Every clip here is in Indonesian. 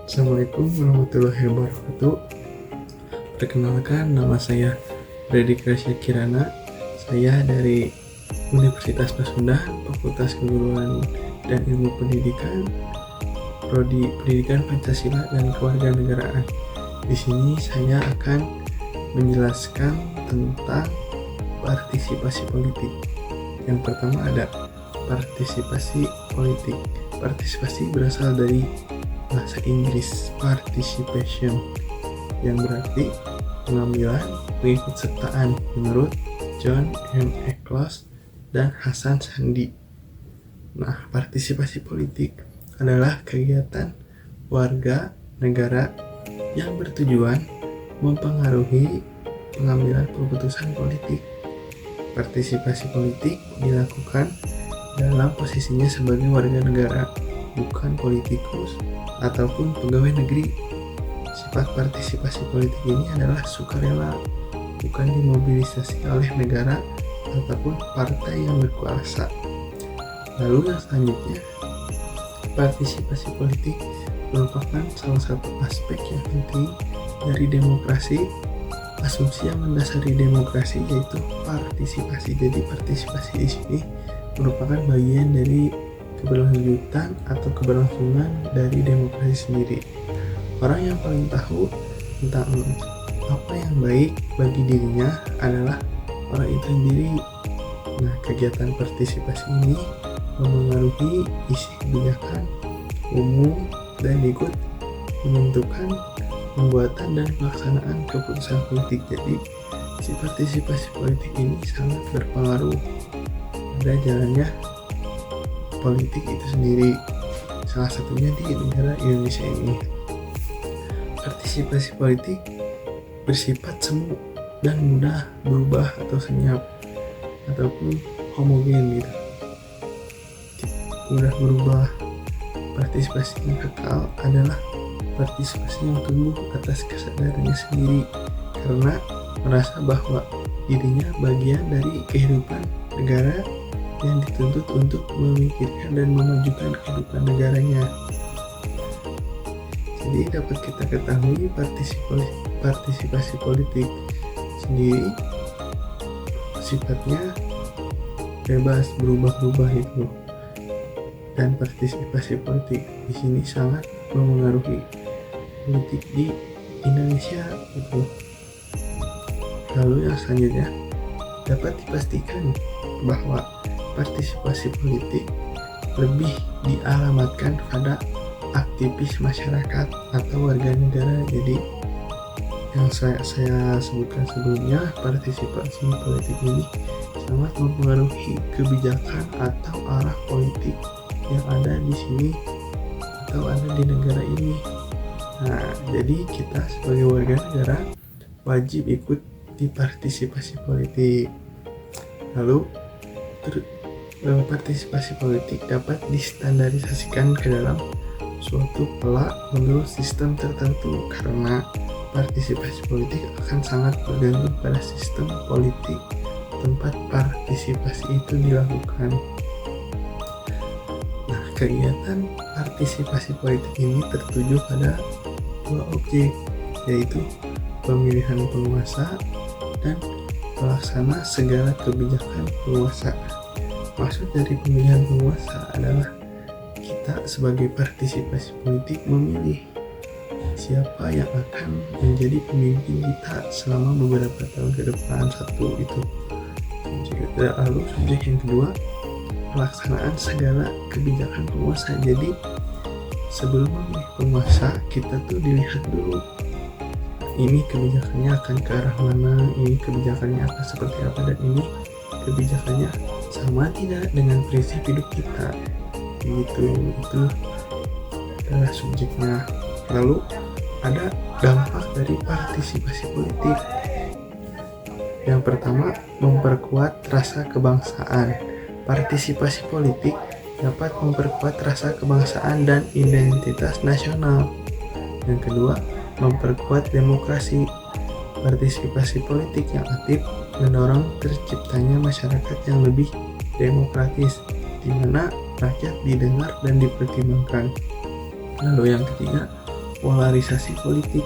Assalamualaikum warahmatullahi wabarakatuh. Perkenalkan, nama saya Freddy Krasya Kirana. Saya dari Universitas Pasundan, Fakultas Keguruan dan Ilmu Pendidikan, Prodi Pendidikan Pancasila dan Kewarganegaraan. Di sini saya akan menjelaskan tentang partisipasi politik. Yang pertama ada partisipasi politik. Partisipasi berasal dari bahasa Inggris participation, yang berarti pengambilan, pengikutsertaan menurut John M. Eccles dan Hasan Sandi. Nah, partisipasi politik adalah kegiatan warga negara yang bertujuan mempengaruhi pengambilan keputusan politik. Partisipasi politik dilakukan dalam posisinya sebagai warga negara, bukan politikus ataupun pegawai negeri. Sifat partisipasi politik ini adalah sukarela, bukan dimobilisasi oleh negara ataupun partai yang berkuasa. Lalu yang selanjutnya, partisipasi politik merupakan salah satu aspek yang penting dari demokrasi. Asumsi yang mendasari demokrasi yaitu partisipasi. Jadi partisipasi di sini merupakan bagian dari keberlanjutan atau keberlangsungan dari demokrasi sendiri. Orang yang paling tahu tentang apa yang baik bagi dirinya adalah orang itu sendiri. Nah, kegiatan partisipasi ini memengaruhi isi kebijakan umum dan ikut menentukan pembuatan dan pelaksanaan keputusan politik. Jadi, si partisipasi politik ini sangat berpengaruh pada jalannya politik itu sendiri, salah satunya di negara Indonesia ini. Partisipasi politik bersifat semu dan mudah berubah atau senyap ataupun homogen gitu. Mudah berubah. Partisipasi yang kekal adalah partisipasi yang tumbuh atas kesadarannya sendiri karena merasa bahwa dirinya bagian dari kehidupan negara yang dituntut untuk memikirkan dan memajukan kehidupan negaranya. Jadi dapat kita ketahui partisipasi politik sendiri sifatnya bebas, berubah-ubah itu. Dan partisipasi politik di sini sangat memengaruhi politik di Indonesia itu. Lalu yang selanjutnya, dapat dipastikan bahwa partisipasi politik lebih dialamatkan pada aktivis masyarakat atau warga negara. Jadi yang saya sebutkan sebelumnya, partisipasi politik ini sangat mempengaruhi kebijakan atau arah politik yang ada di sini atau ada di negara ini. Nah, jadi kita sebagai warga negara wajib ikut di partisipasi politik. Lalu partisipasi politik dapat distandarisasikan ke dalam suatu pola menurut sistem tertentu, karena partisipasi politik akan sangat bergantung pada sistem politik tempat partisipasi itu dilakukan. Nah, kegiatan partisipasi politik ini tertuju pada dua objek, yaitu pemilihan penguasa dan pelaksana segala kebijakan penguasa. Maksud dari pemilihan penguasa adalah kita sebagai partisipasi politik memilih siapa yang akan menjadi pemimpin kita selama beberapa tahun ke depan. Satu itu. Lalu subjek yang kedua, pelaksanaan segala kebijakan penguasa. Jadi sebelum memilih penguasa, kita tuh dilihat dulu ini kebijakannya akan ke arah mana, ini kebijakannya akan seperti apa, dan ini kebijakannya sama tidak dengan prinsip hidup kita. Gitu, itu adalah subjeknya. Lalu ada dampak dari partisipasi politik. Yang pertama, memperkuat rasa kebangsaan. Partisipasi politik dapat memperkuat rasa kebangsaan dan identitas nasional. Yang kedua, memperkuat demokrasi. Partisipasi politik yang aktif mendorong terciptanya masyarakat yang lebih demokratis, di mana rakyat didengar dan dipertimbangkan. Lalu yang ketiga, polarisasi politik.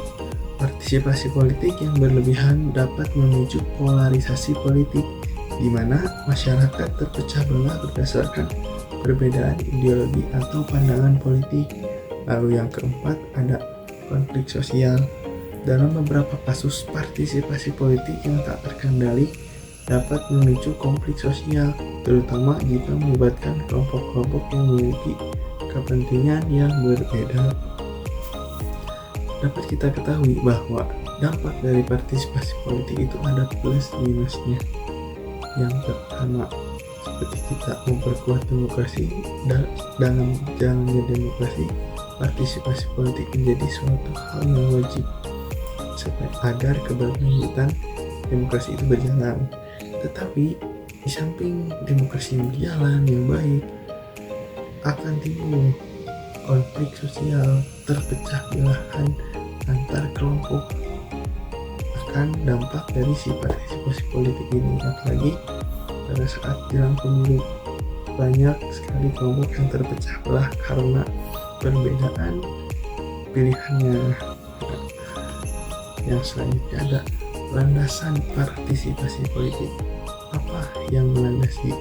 Partisipasi politik yang berlebihan dapat memicu polarisasi politik, di mana masyarakat terpecah belah berdasarkan perbedaan ideologi atau pandangan politik. Lalu yang keempat ada konflik sosial. Dalam beberapa kasus, partisipasi politik yang tak terkendali dapat memicu konflik sosial, terutama jika melibatkan kelompok-kelompok yang memiliki kepentingan yang berbeda. Dapat kita ketahui bahwa dampak dari partisipasi politik itu ada plus minusnya. Yang pertama, seperti kita memperkuat demokrasi, dalam jalannya demokrasi, partisipasi politik menjadi suatu hal yang wajib agar keberlanjutan demokrasi itu berjalan. Tetapi di samping demokrasi yang berjalan yang baik, akan timbul konflik sosial, terpecah belahan antar kelompok akan dampak dari si partisipasi politik ini. Apalagi pada saat jelang pemilu, banyak sekali kelompok yang terpecah belah karena perbedaan pilihannya. Yang selanjutnya ada landasan partisipasi politik. Apa yang melandasi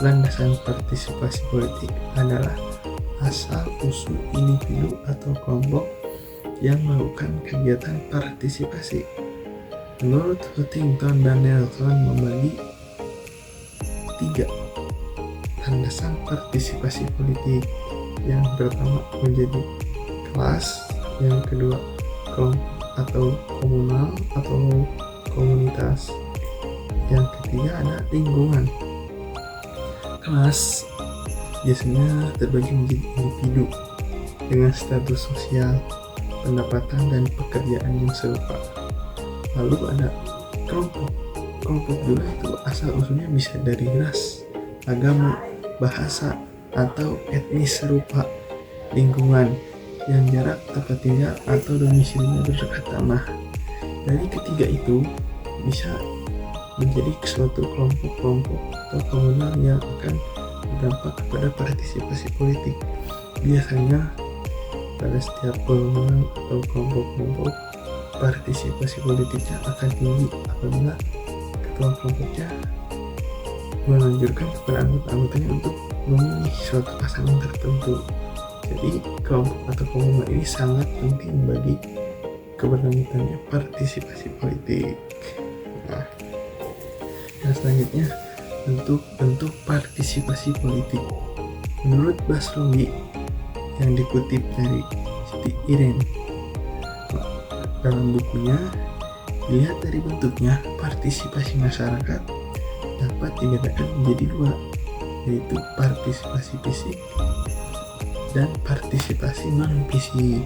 landasan partisipasi politik adalah asal usul individu atau kelompok yang melakukan kegiatan partisipasi. Menurut Huntington dan Nelson membagi 3 landasan partisipasi politik. Yang pertama menjadi kelas, yang kedua kelompok atau komunal atau komunitas, yang ketiga ada lingkungan. Kelas biasanya terbagi menjadi individu dengan status sosial, pendapatan, dan pekerjaan yang serupa. Lalu ada kelompok. Kelompok juga itu asal usulnya bisa dari ras, agama, bahasa, atau etnis serupa. Lingkungan yang jarak tempat tinggal atau domisilinya berdekat tanah. Dari ketiga itu bisa menjadi suatu kelompok-kelompok atau komunal yang akan berdampak kepada partisipasi politik. Biasanya pada setiap golongan atau kelompok-kelompok, partisipasi politiknya akan tinggi apabila ketua kelompoknya menganjurkan kepada anggota-anggotanya untuk memilih suatu pasangan tertentu. Jadi kelompok atau komunal ini sangat penting bagi keberlanjutannya partisipasi politik. Nah, yang selanjutnya bentuk partisipasi politik. Menurut Basrowi yang dikutip dari Siti Irene dalam bukunya, dilihat dari bentuknya, partisipasi masyarakat dapat dibedakan menjadi 2, yaitu partisipasi fisik dan partisipasi non-fisik.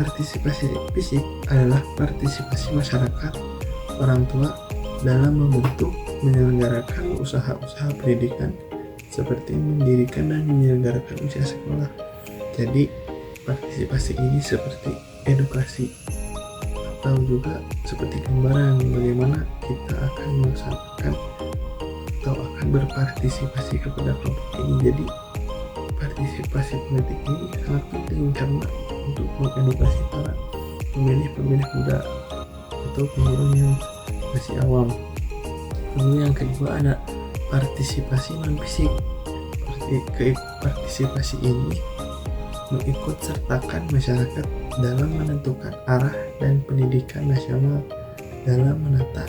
Partisipasi fisik adalah partisipasi masyarakat orang tua dalam membentuk, menyelenggarakan usaha-usaha pendidikan seperti mendirikan dan menyelenggarakan usaha sekolah. Jadi partisipasi ini seperti edukasi atau juga seperti gambaran bagaimana kita akan melaksanakan atau akan berpartisipasi kepada kelompok ini. Jadi partisipasi politik ini sangat penting karena untuk mengedukasi para pemilih-pemilih muda atau pemilih yang masih awam. Lalu yang kedua ada partisipasi non fisik. Partisipasi ini mengikut sertakan masyarakat dalam menentukan arah dan pendidikan nasional, dalam menata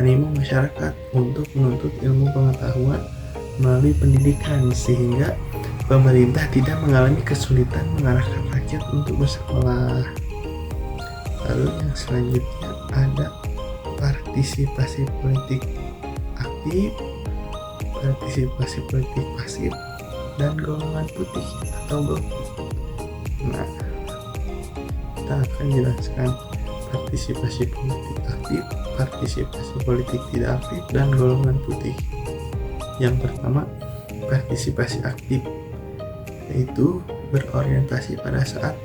animo masyarakat untuk menuntut ilmu pengetahuan melalui pendidikan, sehingga pemerintah tidak mengalami kesulitan mengarahkan rakyat untuk bersekolah. Lalu yang selanjutnya ada partisipasi politik aktif, partisipasi politik pasif, dan golongan putih atau blok. Nah, kita akan jelaskan partisipasi politik aktif, partisipasi politik tidak aktif, dan golongan putih. Yang pertama, partisipasi aktif, yaitu berorientasi pada saat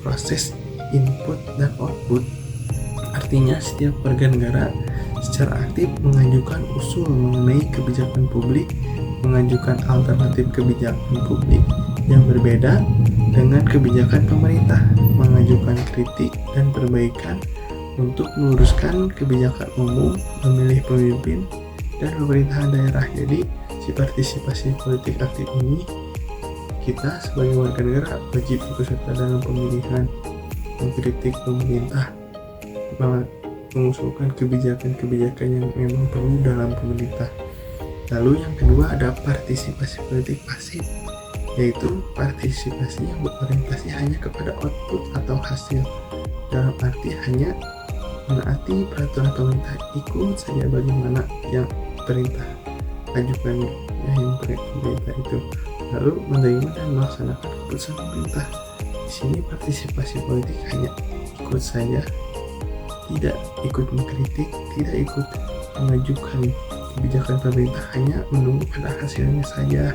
proses input dan output. Artinya setiap warga negara secara aktif mengajukan usul mengenai kebijakan publik, mengajukan alternatif kebijakan publik yang berbeda dengan kebijakan pemerintah, mengajukan kritik dan perbaikan untuk meluruskan kebijakan umum, memilih pemimpin dan pemerintahan daerah. Jadi si partisipasi politik aktif ini, kita sebagai warga negara wajib ikut serta dalam pemilihan, mengkritik pemerintah, mengusulkan kebijakan-kebijakan yang memang perlu dalam pemerintah. Lalu yang kedua ada partisipasi politik pasif, yaitu partisipasi yang berorientasi hanya kepada output atau hasil, dalam arti hanya menaati peraturan pemerintah, ikut saja bagaimana yang perintah ajukan, yang pemerintah itu, lalu menerima dan melaksanakan keputusan pemerintah. Di sini partisipasi politik hanya ikut saja, tidak ikut mengkritik, tidak ikut mengajukan kebijakan pemerintah, hanya menunggu pada hasilnya saja.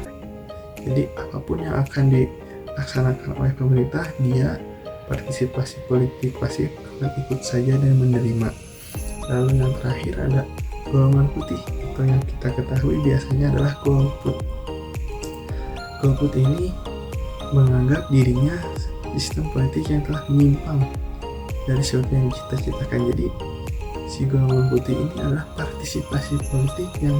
Jadi apapun yang akan dilaksanakan oleh pemerintah, dia partisipasi politik pasif akan ikut saja dan menerima. Lalu yang terakhir ada golongan putih, atau yang kita ketahui biasanya adalah golput. Golput ini menganggap dirinya sistem politik yang telah menyimpang dari sesuatu yang dicita-citakan. Jadi si golongan putih ini adalah partisipasi politik yang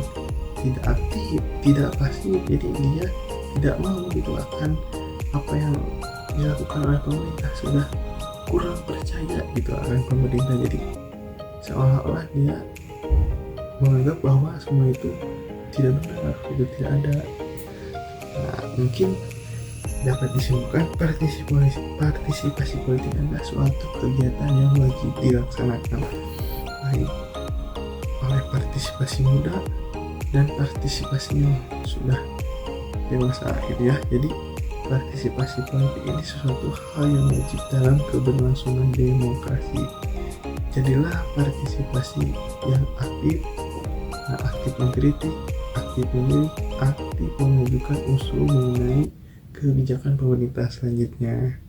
tidak aktif, tidak pasif. Jadi dia tidak mau gitu akan apa yang dilakukan oleh pemerintah, sudah kurang percaya gitu akan pemerintah. Jadi seolah-olah dia menganggap bahwa semua itu tidak benar, itu tidak ada. Nah, mungkin dapat disimpulkan partisipasi politik adalah suatu kegiatan yang wajib dilaksanakan baik oleh partisipasi muda dan partisipasi yang sudah dewasa gitu ya. Jadi partisipasi politik ini sesuatu hal yang wajib dalam keberlangsungan demokrasi. Jadilah partisipasi yang aktif, aktif mengkritik, aktif memilih, aktif mengajukan usul mengenai kebijakan pemerintah selanjutnya.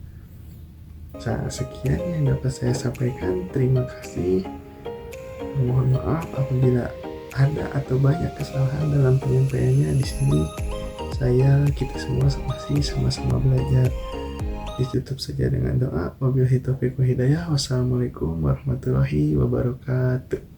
Nah, sekian yang dapat saya sampaikan. Terima kasih. Mohon maaf apabila ada atau banyak kesalahan dalam penyampaiannya. Di sini kita semua masih sama-sama belajar. Ditutup saja dengan doa. Wabillahi taufiq wal hidayah. Wassalamualaikum warahmatullahi wabarakatuh.